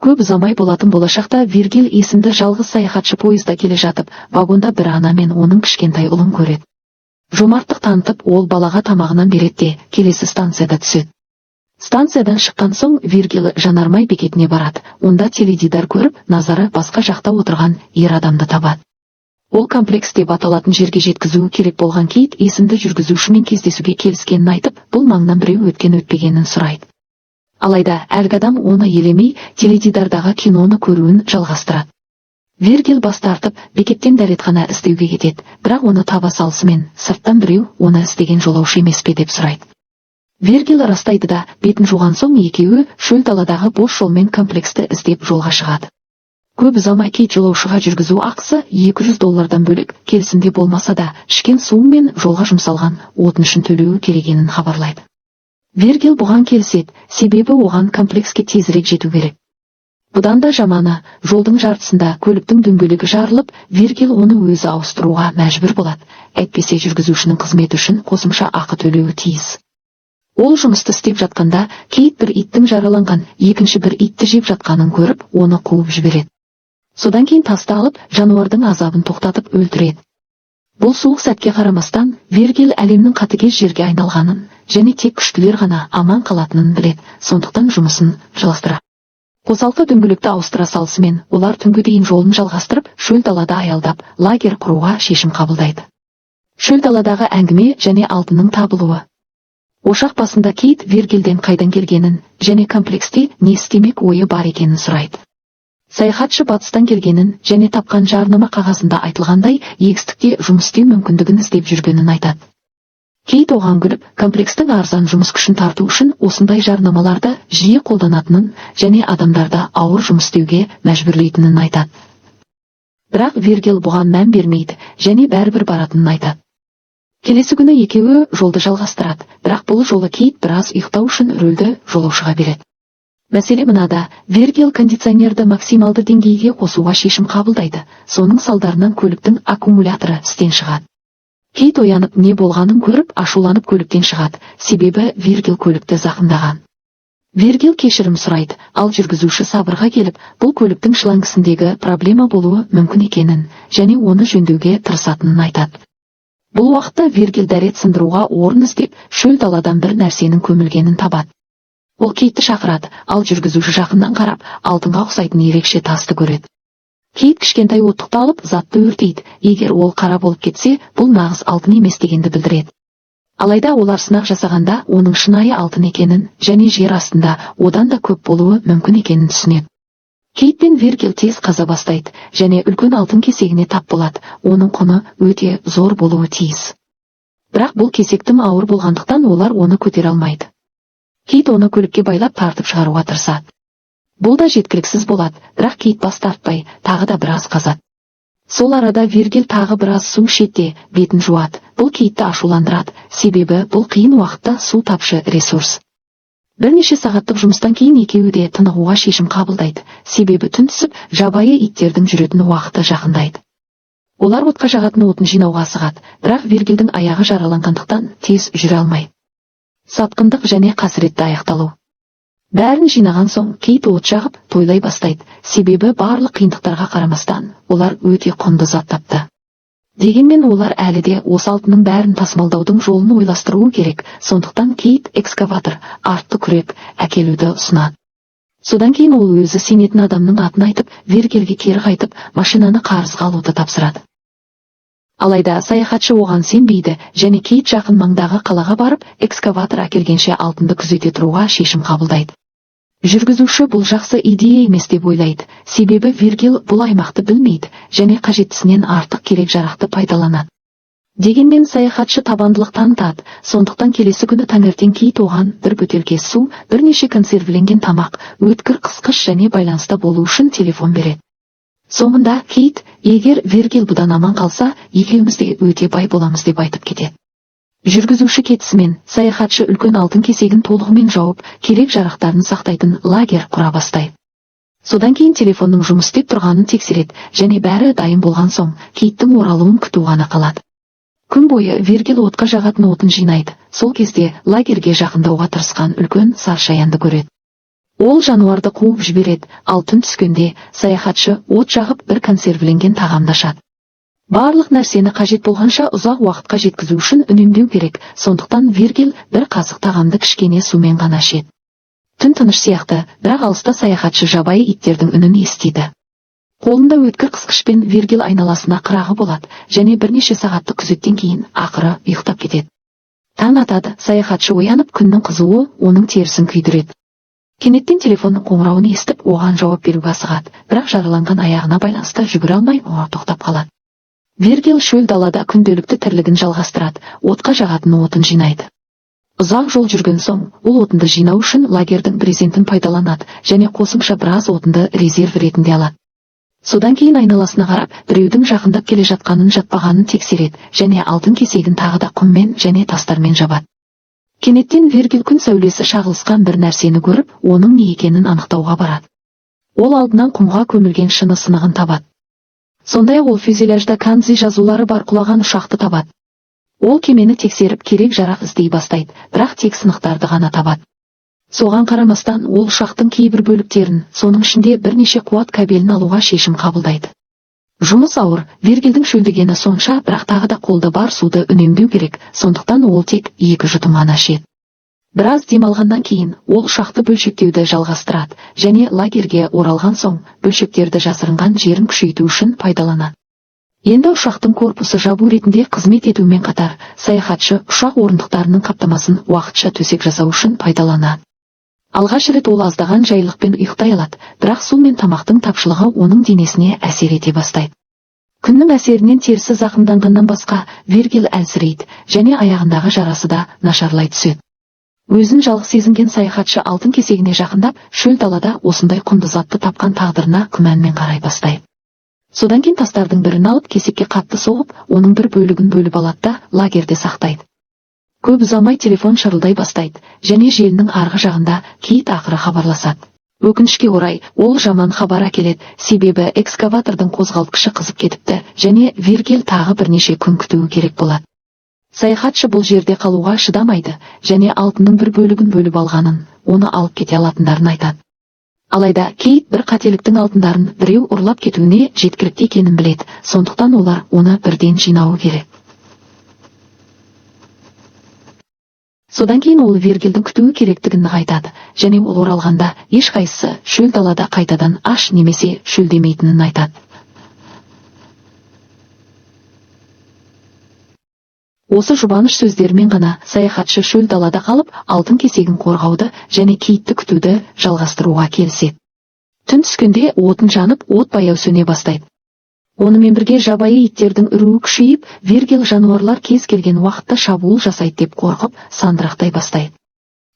Көп ұзамай болатын болашақта Виргил есімді жалғыз саяхатшы пойызда келе жатып, вагонда бір ана мен оның кішкентай ұлын көреді. Жомарттық танытып, ол балаға тамағынан береді де, келесі станцияда түседі. Станциядан шыққан соң Виргил жанармай бекетіне барады. Онда теледидар көріп, назары басқа жақта отырған ер адамды табады. Ол комплекс деп аталатын жерге жеткізуі керек болған Кейт есімді жүргізушімен кездесуге келіскенін айтып, бұл маңнан біреу өткен-өтпегенін сұрайды. Алайда әлгі адам оны елемей, теледидардағы киноны көруін жалғастырады. Виргил бас тартып, бекеттен дәретхана іздеуге кетеді, бірақ оны таба салысымен, сырттан біреу оны іздеген жолаушы емес пе деп сұрайды. Виргил растайды да, бетін жуған соң екеуі шөл даладағы бос жолмен комплексті іздеп жолға шығады. Көп ұзамай Кейт жолаушыға жүргізу ақысы $200 бөлек, келісімде болмаса да, ішкен суы мен жолға жұмсалған отын үшін төлеуі керегенін хабарлайды. Виргил бұған келіседі, себебі оған комплекске тезірек жету керек. Бұдан да жаманы, жолдың жартысында көліктің дөңгелегі жарылып, Виргил оны өзі ауыстыруға мәжбүр болады, әйтпесе жүргізушінің қызметі үшін қосымша ақы төлеуі тиіс. Ол жұмысты істеп жатқанда, Кейт бір иттің жараланған, екінші бір итті жеп жатқанын көріп, оны қуып жібереді. Содан кейін тасты алып, жануардың азабын тоқтатып өлтіреді. Бұл суық сәтке қарамастан, Виргил әлемнің қатыгез жерге айналғанын, және тек күштілер ғана аман қалатынын біледі, сондықтан жұмысын жалғастырады. Қосалқы дөңгелекті ауыстыра салысымен, олар түнге дейін жолын жалғастырып, шөл далада аялдап, лагерь құруға шешім қабылдайды. Шөл даладағы әңгіме және алтынның табылуы. Ошақ басында Кейт Виргилден қайдан келгенін, және комплексте не істемек ойы бар екенін сұрайды. Саяхатшы батыстан келгенін және тапқан жарнама қағазында айтылғандай, егістікте жұмыс істеу мүмкіндігін іздеп жүргенін айтады. Кейт оған күліп, комплекстің арзан жұмыс күшін тарту үшін осындай жарнамаларды жиі қолданатынын және адамдарды ауыр жұмыс істеуге мәжбүрлейтінін айтады. Бірақ Виргил бұған мән бермейді және бәрібір баратынын айтады. Келесі күні екеуі жолды жалғастырады, бірақ бұл жолы Кейт біраз ұйықтау үшін рөлді жолаушыға береді. Мәселе мынада, Виргил кондиционерді максималды деңгейге қосуға шешім қабылдайды, соның салдарынан көліктің аккумуляторы істен шығады. Кейт оянып не болғанын көріп, ашуланып көліктен шығады, себебі Виргил көлікті зақымдаған. Виргил кешірім сұрайды, ал жүргізуші сабырға келіп, бұл көліктің шлангысындегі проблема болуы мүмкін екенін, және оны жөндеуге тырысатынын айтады. Бұл уақытта Виргил дәрет сындыруға орын іздеп, шөл даладан бір нәрсенің көмілгенін табады. Ол Кейтті шақырады, ал жүргізуші жақыннан қарап, алтынға ұқсайтын ерекше тасты көреді. Кейт кішкентай оттықты алып, затты өртейді, егер ол қара болып кетсе, бұл нағыз алтын емес дегенді білдіреді. Алайда олар сынақ жасағанда, оның шынайы алтын екенін, және жер астында одан да көп болуы мүмкін екенін түсінеді. Кейт пен Виргил тез қаза бастайды, және үлкен алтын кесегіне тап болады, оның құны өте зор болуы тиіс. Бірақ бұл кесек тым ауыр болғандықтан олар оны көтере алмайды. Кейт оны көлікке байлап тартып шығаруға тырысады. Бұл да жеткіліксіз болады, бірақ Кейт бас тартпай, тағы да біраз қазады. Сол арада Виргил тағы біраз су ішеді, бетін жуады. Бұл Кейтті ашуландырады, себебі бұл қиын уақытта су тапшы ресурс. Бірнеше сағаттық жұмыстан кейін екеуі де тынығуға шешім қабылдайды, себебі түн түсіп, жабайы иттердің жүретін уақыты жақындайды. Олар отқа жағатын отын жинауға асығады, бірақ Виргилдің аяғы жараланғандықтан тез жүре алмайды. Сатқындық және қасіретті аяқталу. Бәрін жинаған соң Кейт от жағып тойлай бастайды, себебі барлық қиындықтарға қарамастан олар өте құнды зат тапты. Дегенмен олар әлі де осы алтынның бәрін тасымалдаудың жолын ойластыруы керек, сондықтан Кейт экскаватор, артты күрек әкелуді ұсынады. Содан кейін ол өзі сенетін адамның атын айтып, Виргилге кері қайтып, машинаны қарызға алуды тапсырады. Алайда саяхатшы оған сенбейді, және Кейт жақын маңдағы қалаға барып, экскаватор әкелгенше алтынды күзете тұруға шешім қабылдайды. Жүргізуші бұл жақсы идея емес деп ойлайды, себебі Виргил бұл аймақты білмейді, және қажеттісінен артық керек жарақты пайдаланады. Дегенмен саяхатшы табандылық танытады, сондықтан келесі күні таңертең Кейт оған бір бөтелке су, бірнеше консервіленген тамақ, өткір қысқыш және байланыста болу үшін телефон береді. Соңында Кейт, егер Виргил бұдан аман қалса, екеуміз де өте бай боламыз деп айтып кетеді. Жүргізуші кетісімен, саяхатшы үлкен алтын кесегін толығымен жауып, керек жарақтарын сақтайтын лагерь құра бастайды. Содан кейін телефонның жұмыс істеп тұрғанын тексереді, және бәрі дайын болған соң, Кейттің оралуын күту ғана қалады. Күн бойы Виргил отқа жағатын отын жинайды, сол кезде лагерге жақындауға тырысқан үлкен саршаянды көреді. Ол жануарды қуып жібереді, ал түн түскенде саяхатшы от жағып бір консервіленген тағамды ашады. Барлық нәрсені қажет болғанша ұзақ уақытқа жеткізу үшін үнемдеу керек, сондықтан Виргил бір қасық тағамды кішкене сумен ғана ішеді. Түн тыныш сияқты, бірақ алыста саяхатшы жабайы иттердің үнін естиді. Қолында өткір қысқышпен Виргил айналасына қырағы болады, және бірнеше сағаттық күзеттен кейін ақыры ұйықтап кетеді. Таң атады, саяхатшы оянып, күннің қызуы оның терісін күйдіреді. Кенеттен телефонның қоңырауын естіп, оған жауап беруге асығады, бірақ жараланған аяғына байланысты жүгіре алмай, тоқтап қалады. Виргил шөл далада күнделікті тірлігін жалғастырады, отқа жағатын отын жинайды. Ұзақ жол жүрген соң, ол отынды жинау үшін лагердің брезентін пайдаланады және қосымша біраз отынды резерв ретінде алады. Содан кейін айналасына қарап, біреудің жақындап келе жатқанын жатпағанын тексереді және алтын кесегін тағы да құммен және тастармен жабады. Кенеттен Виргил күн сәулесі шағылысқан бір нәрсені көріп, оның не екенін анықтауға барады. Ол алдынан құмға көмілген шыны сынығын табады. Сондай-ақ ол фюзеляжда канзи жазулары бар құлаған ұшақты табады. Ол кемені тексеріп керек жарақ іздей бастайды, бірақ тек сынықтарды ғана табады. Соған қарамастан ол ұшақтың кейбір бөліктерін, соның ішінде бірнеше қуат кабелін алуға шешім қабылдайды. Жұмыс ауыр, Виргилдің шөлдегені сонша, бірақ тағы да қолда бар суды үнемдеу керек, сондықтан ол тек 2 жұтым ғана ішеді. Біраз демалғаннан кейін ол ұшақты бөлшектеуді жалғастырады және лагерге оралған соң бөлшектерді жасырынған жерін күшейту үшін пайдаланады. Енді ұшақтың корпусы жабу ретінде қызмет етумен қатар, саяхатшы ұшақ орындықтарының қаптамасын уақытша төсек жасау үшін пайдаланады. Алғаш рет ол аздаған жайлықпен ұйықтай алады, бірақ су мен тамақтың тапшылығы оның денесіне әсер ете бастайды. Күннің әсерінен терісі зақымданғаннан басқа, Виргил әлсірейді және аяғындағы жарасы да нашарлай түседі. Өзін жалғыз сезінген саяхатшы алтын кесегіне жақындап, шөл далада осындай құнды затты тапқан тағдырына күмәнмен қарай бастайды. Содан кейін тастардың бірін алып, кесекке қатты соғып, оның бір бөлігін бөліп алады да лагерде сақтайды. Көп ұзамай телефон шырылдай бастайды, және желінің арғы жағында Кейт ақыры хабарласады. Өкінішке орай, ол жаман хабар әкеледі, себебі экскаватордың қозғалтқышы қызып кетіпті, және Виргил тағы бірнеше күн күтуі керек болады. Саяхатшы бұл жерде қалуға шыдамайды, және алтынның бір бөлігін бөліп алғанын, оны алып кете алатындарын айтады. Алайда Кейт бір қателіктің алтындарын біреу ұрлап кетуіне жеткілікті екенін біледі, сондықтан олар оны бірден жинауы керек. Содан кейін ол Виргилдің күтуі керектігін айтады, және ол оралғанда ешқайсысы шөл далада қайтадан аш немесе шөлдемейтінін айтады. Осы жұбаныш сөздермен ғана саяхатшы шөл далада қалып, алтын кесегін қорғауды және Кейтті күтуді жалғастыруға келіседі. Түн түскенде отын жанып, от баяу сөне бастайды. Онымен бірге жабайы иттердің үруі күшейіп, Виргил жануарлар кез келген уақытта шабуыл жасайды деп қорқып, сандырақтай бастайды.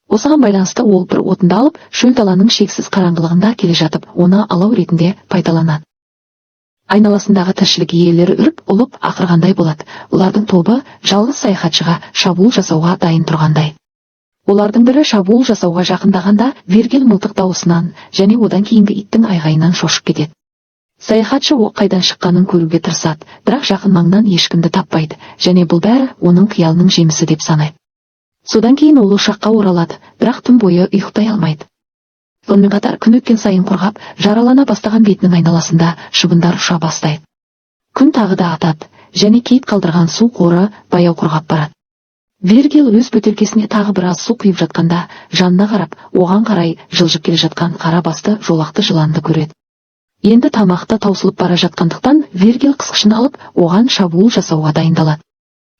Осыған байланысты ол бір отынды алып, шөл даланың шексіз қараңғылығында келе жатып, оны алау ретінде пайдаланады. Айналасындағы тіршілік иелері үріп, ұлып, ақырғандай болады. Олардың тобы жалғыз саяхатшыға шабуыл жасауға дайын тұрғандай. Олардың бірі шабуыл жасауға жақындағанда, Виргил мылтық дауысынан және одан кейінгі иттің айғайынан шошып кетеді. Саяхатшы оқ қайдан шыққанын көруге тырысады, бірақ жақын маңнан ешкімді таппайды, және бұл бәрі оның қиялының жемісі деп санайды. Содан кейін ол ұшаққа оралады, бірақ түн бойы ұйықтай алмайды. Сонымен қатар күн өткен сайын құрғап, жаралана бастаған бетінің айналасында шыбындар ұша бастайды. Күн тағы да атады, және Кейт қалдырған су қоры баяу құрғап барады. Виргил өз бөтелкесіне тағы біраз су құйып жатқанда, жанына қарап, оған қарай жылжып келе жатқан қара басты жолақты жыланды көреді. Енді тамақты таусылып бара жатқандықтан, Виргил қысқышын алып, оған шабуыл жасауға дайындалады.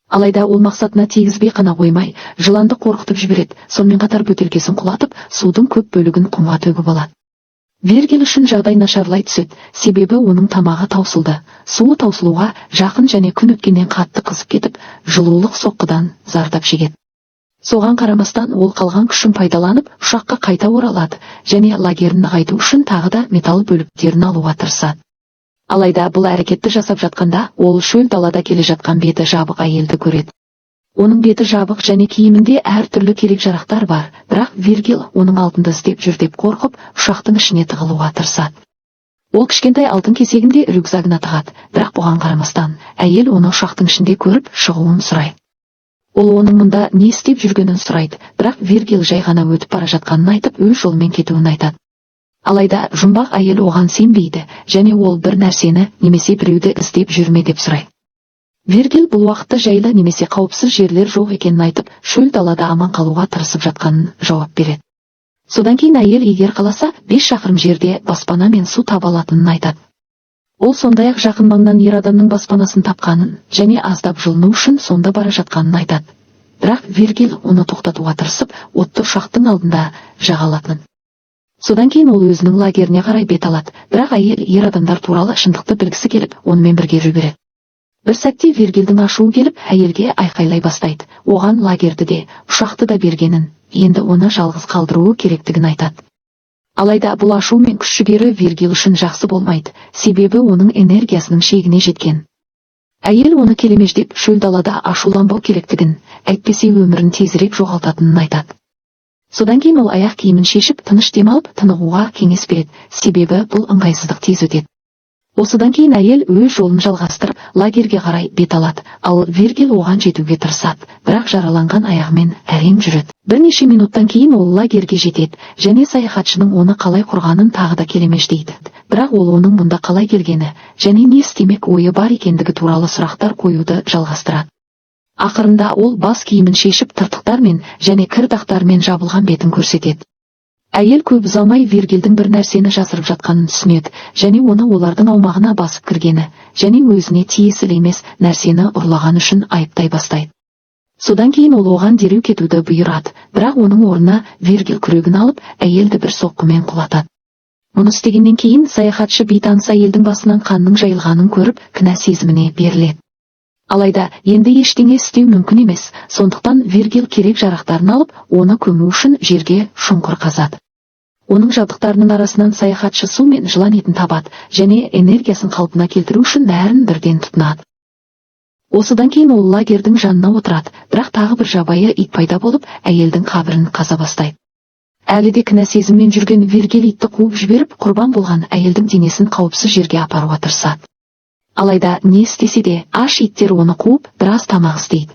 Алайда ол мақсатына тигізбей қана қоймай, жыланды қорқытып жібереді, сонымен қатар бөтелкесін құлатып, судың көп бөлігін құмға төгіп алады. Виргил үшін жағдай нашарлай түседі, себебі оның тамағы таусылды. Суы таусылуға жақын және күн өткеннен қатты қызып кетіп, жылулық соққыдан зардап шегеді. Соған қарамастан ол қалған күшін пайдаланып, ұшаққа қайта оралады және лагерін нығайту үшін тағы да металл бөліктерін алуға тырысады. Алайда бұл әрекетті жасап жатқанда, ол шөл далада келе жатқан беті жабық әйелді көреді. Оның беті жабық және киімінде әртүрлі керек жарақтар бар, бірақ Виргил оның алтынды іздеп жүр деп қорқып, ұшақтың ішіне тығылуға тырысады. Ол кішкентай алтын кесегінде рюкзагына тығады, бірақ бұған қарамастан, әйел оны ұшақтың ішінде көріп, шығуын сұрайды. Ол оның мұнда не істеп жүргенін сұрайды, бірақ Виргил жай ғана өтіп бара жатқанын айтып, өз жолымен кетуін айтады. Алайда жұмбақ әйел оған сенбейді, және ол бір нәрсені немесе біреуді іздеп жүрме деп сұрайды. Виргил бұл уақытта жайлы немесе қауіпсіз жерлер жоқ екенін айтып, шөл далада аман қалуға тырысып жатқанын жауап береді. Содан кейін әйел егер қаласа 5 шақырым жерде баспана мен су таба алатынын айтады. Ол сондай-ақ жақын маңнан ер адамның баспанасын тапқанын және аздап жылыну үшін сонда бара жатқанын айтады. Бірақ Виргил оны тоқтатуға тырысып, отты ұшақтың алдында жағалатынын. Содан кейін ол өзінің лагеріне қарай бет алады, бірақ әйел ер адамдар туралы шындықты білгісі келіп, онымен бірге жүре береді. Бір сәтте Виргилдің ашуы келіп, әйелге айқайлай бастайды. Оған лагерді де, ұшақты да бергенін, енді оны жалғыз қалдыруы керектігін айтады. Алайда бұл ашу мен күш жігері Виргил үшін жақсы болмайды, себебі оның энергиясының шегіне жеткен. Әйел оны келемеждеп шөл далада ашуланбау керектігін, әйтпесе өмірін тезірек жоғалтатынын айтады. Содан кейін ол аяқ киімін шешіп, тыныш демалып, тынығуға кеңес береді, себебі бұл ыңғайсыздық тез өтеді. Осыдан кейін әйел өз жолын жалғастырып, лагерге қарай бет алады, ал Виргил оған жетуге тырысады, бірақ жараланған аяғымен әрең жүреді. Бірнеше минуттан кейін ол лагерге жетеді, және саяхатшының оны қалай құрғанын тағы да келемеждейді. Бірақ ол оның мұнда қалай келгені, және не істемек ойы бар екендігі туралы сұрақтар қоюды жалғастырады. Ақырында ол бас киімін шешіп, тыртықтармен және кір дақтармен жабылған бетін көрсетеді. Әйел көп ұзамай Виргилдің бір нәрсені жасырып жатқанын түсінеді, және оны олардың аумағына басып кіргені, және өзіне тиесілі емес нәрсені ұрлаған үшін айыптай бастайды. Содан кейін ол оған дереу кетуді бұйырады, бірақ оның орнына Виргил күрегін алып, әйелді бір соққымен құлатады. Мұны істегеннен кейін саяхатшы бейтаныс әйелдің басынан қанның жайылғанын көріп, кінә сезіміне беріледі. Алайда енді ештеңе істеу мүмкін емес, сондықтан Виргил керек жарақтарын алып, оны көму үшін жерге шұңқыр қазады. Оның жабдықтарының арасынан саяхатшы су мен жылан етін табады, және энергиясын қалпына келтіру үшін бәрін бірден тұтынады. Осыдан кейін ол лагердің жанына отырады, бірақ тағы бір жабайы ит пайда болып, әйелдің қабірін қаза бастайды. Әлі де кінә сезіммен жүрген Виргил итті қуып жіберіп, құрбан болған әйелдің денесін қауіпсіз жерге апаруға тырысады. Алайда не істесе де, аш иттер оны қуып, біраз тамақ іздейді.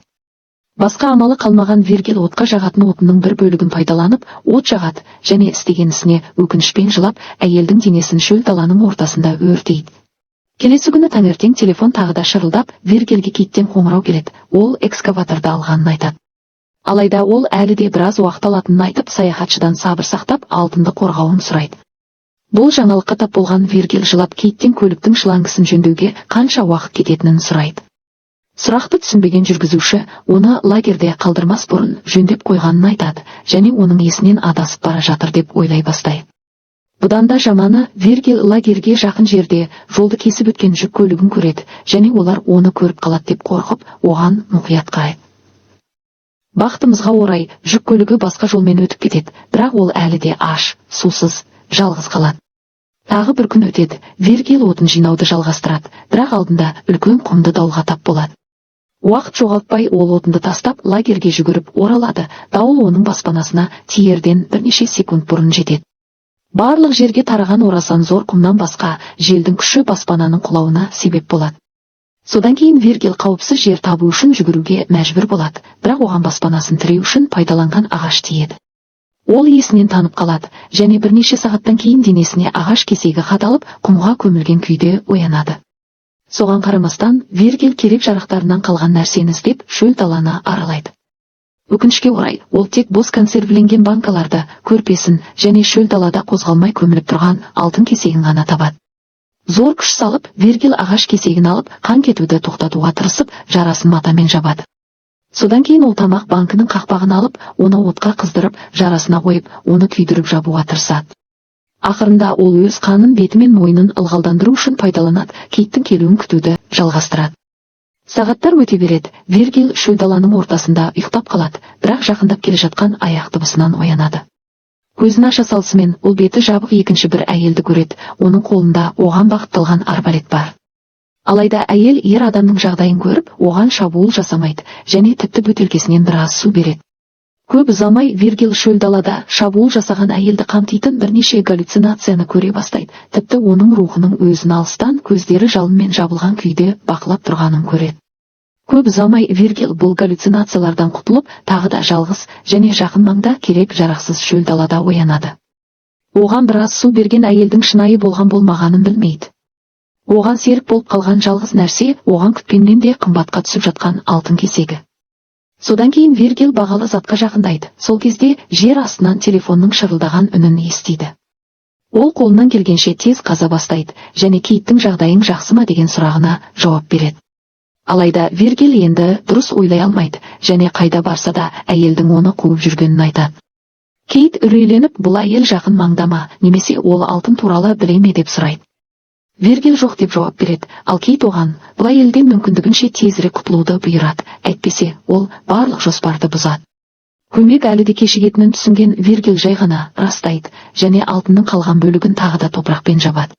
Басқа амалы қалмаған Виргил отқа жағатын отының бір бөлігін пайдаланып, от жағады, және істеген ісіне өкінішпен жылап, әйелдің денесін шөл даланың ортасында өртейді. Келесі күні таңертең телефон тағы да шырылдап, Виргилге киттен қоңырау келеді, ол экскаваторды алғанын айтады. Алайда ол әлі де біраз уақыт алатынын айтып, саяхатшыдан сабыр сақтап, алтынды қорғауын сұрайды. Бұл жаңалыққа тап болған Виргил жылап киттен көліктің шлангысын жөндеуге қанша уақыт кететінін сұрайды. Сұрақты түсінбеген жүргізуші оны лагерде қалдырмас бұрын жөндеп қойғанын айтады, және оның есінен адасып бара жатыр деп ойлай бастайды. Бұдан да жаманы, Виргил лагерге жақын жерде жолды кесіп өткен жүк көлігін көреді, және олар оны көріп қалады деп қорқып, оған мұқият қарайды. Бақытымызға орай, жүк көлігі басқа жолмен өтіп кетеді, бірақ ол әлі де аш, сусыз, жалғыз қалады. Тағы бір күн өтеді, Виргил отын жинауды жалғастырады, бірақ алдында үлкен құмды дауылға тап болады. Уақыт жоғалтпай ол отынды тастап, лагерге жүгіріп оралады, дауыл оның баспанасына тиерден бірнеше секунд бұрын жетеді. Барлық жерге тараған орасан зор құмнан басқа, желдің күші баспананың құлауына себеп болады. Содан кейін Виргил қауіпсіз жер табу үшін жүгіруге мәжбүр болады, бірақ оған баспанасын тіреу үшін пайдаланған ағаш тиеді. Ол есінен танып қалады, және бірнеше сағаттан кейін денесіне ағаш кесегі қадалып, құмға көмілген күйде оянады. Соған қарамастан, Виргил керек жарақтарынан қалған нәрсені іздеп, шөл даланы аралайды. Өкінішке орай, ол тек бос консервіленген банкаларды, көрпесін және шөл далада қозғалмай көміліп тұрған алтын кесегін ғана табады. Зор күш салып, Виргил ағаш кесегін алып, қан кетуді тоқтатуға тырысып, жарасын матамен жабады. Содан кейін ол тамақ банкының қақпағын алып, оны отқа қыздырып, жарасына қойып, оны күйдіріп жабуға тырысады. Ақырында ол өз қанын беті мен мойнын ылғалдандыру үшін пайдаланады, киттің келуін күтуді жалғастырады. Сағаттар өте береді, Виргил шөл даланың ортасында ұйықтап қалады, бірақ жақындап келе жатқан аяқ дыбысынан оянады. Көзін аша салысымен, ол беті жабық екінші бір әйелді көреді, оның қолында оған бағытталған арбалет бар. Алайда әйел ер адамның жағдайын көріп, оған шабуыл жасамайды, және тіпті бөтелкесінен біраз су береді. Көп ұзамай Виргил шөл далада шабуыл жасаған әйелді қамтитын бірнеше галлюцинацияны көре бастайды, тіпті оның рухының өзін алыстан көздері жалынмен жабылған күйде бақылап тұрғанын көреді. Көп ұзамай Виргил бұл галлюцинациялардан құтылып, тағы да жалғыз және жақын маңда керек жарақсыз шөл далада оянады. Оған біраз су берген әйелдің шынайы болған болмағанын білмейді. Оған серік болып қалған жалғыз нәрсе оған күткеннен де қымбатқа түсіп жатқан алтын кесегі. Содан кейін Виргил бағалы затқа жақындайды. Сол кезде жер астынан телефонның шырылдаған үнін естиді. Ол қолынан келгенше тез қаза бастайды және Кейттің жағдайың жақсы ма деген сұрағына жауап береді. Алайда Виргил енді дұрыс ойлай алмайды және қайда барса да әйелдің оны қуып жүргенін айтады. Кейт үрейленіп, бұл әйел жақын маңда ма, немесе ол алтын туралы біле ме деп сұрайды. Виргил жоқ деп жауап береді, ал Кейт оған бұл әйелден мүмкіндігінше тезірек құтылуды бұйырады, әйтпесе ол барлық жоспарды бұзады. Көмек әлі де кешігетінін түсінген Виргил жай ғана растайды және алтынның қалған бөлігін тағы да топырақпен жабады.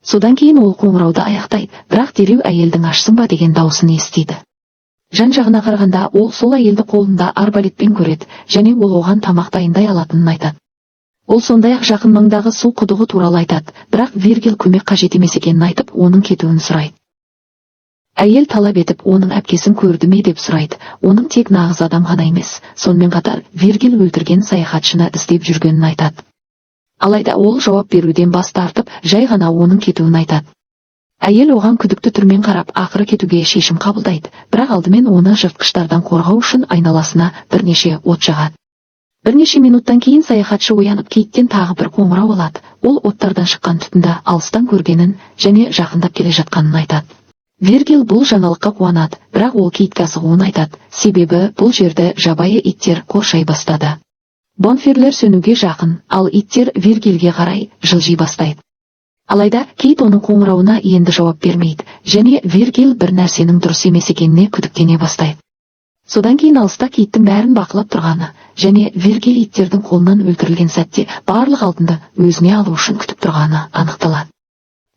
Содан кейін ол қоңырауды аяқтайды, бірақ дереу әйелдің ашсын ба деген дауысын естиді. Жан-жағына қарағанда ол сол әйелді қолында арбалетпен көреді және ол оған тамақ дайындай алатынын айтады. Ол сондай-ақ жақын маңдағы су құдығы туралы айтады, бірақ Виргил көмек қажет емес екенін айтып, оның кетуін сұрайды. Әйел талап етіп, оның әпкесін көрді ме деп сұрайды. Оның тек нағыз адам ғана емес, сонымен қатар Виргил өлтірген саяхатшыны іздеп жүргенін айтады. Алайда ол жауап беруден бас тартып, жай ғана оның кетуін айтады. Әйел оған күдікті түрмен қарап, ақыры кетуге шешім қабылдайды, бірақ алдымен оны жыртқыштардан қорғау үшін айналасына бірнеше от жағады. Бірнеше минуттан кейін саяхатшы оянып Кейттен тағы бір қоңырау алады. Ол оттардан шыққан түтінді алыстан көргенін және жақындап келе жатқанын айтады. Виргил бұл жаңалыққа қуанады, бірақ ол Кейтке асығуын айтады, себебі бұл жерді жабайы иттер қоршай бастады. Бонфирлер сөнуге жақын, ал иттер Виргилге қарай жылжи бастайды. Алайда Кейт оның қоңырауына енді жауап бермейді және Виргил бір нәрсенің дұрыс емес екеніне күдіктене бастайды. Содан кейін алыста Кейттің бәрін бақылап тұрғаны және Виргил иттердің қолынан өлтірілген сәтте барлық алтынды өзіне алу үшін күтіп тұрғаны анықталады.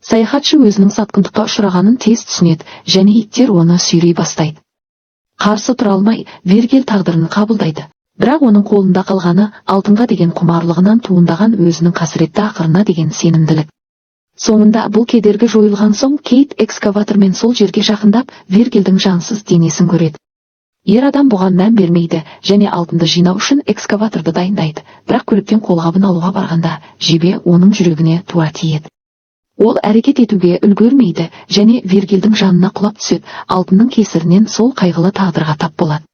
Саяхатшы өзінің сатқындыққа ұшырағанын тез түсінеді және иттер оны сүйрей бастайды. Қарсы тұра алмай, Виргил тағдырын қабылдайды, бірақ оның қолында қалғаны алтынға деген құмарлығынан туындаған өзінің қасіретті ақырына деген сенімділік. Соңында бұл кедергі жойылған соң Кейт экскаватормен сол жерге жақындап Виргилдің жансыз денесін көреді. Ер адам бұған мән бермейді және алтынды жинау үшін экскаваторды дайындайды, бірақ көліктен қолғабын алуға барғанда жебе оның жүрегіне тура тиеді. Ол әрекет етуге үлгермейді және Виргилдің жанына құлап түседі, алтынның кесірінен сол қайғылы тағдырға тап болады.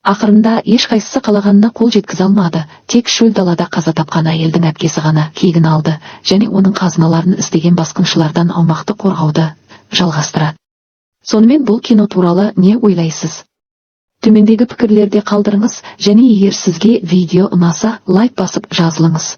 Ақырында ешқайсысы қалағанына қол жеткізе алмады, тек шөл далада қаза тапқан әйелдің әпкесі ғана кегін алды және оның қазыналарын іздеген басқыншылардан аумақты қорғауды жалғастырады. Сонымен бұл кино туралы не ойлайсыз? Төмендегі пікірлерде қалдырыңыз және егер сізге видео ұнаса, лайк басып жазылыңыз.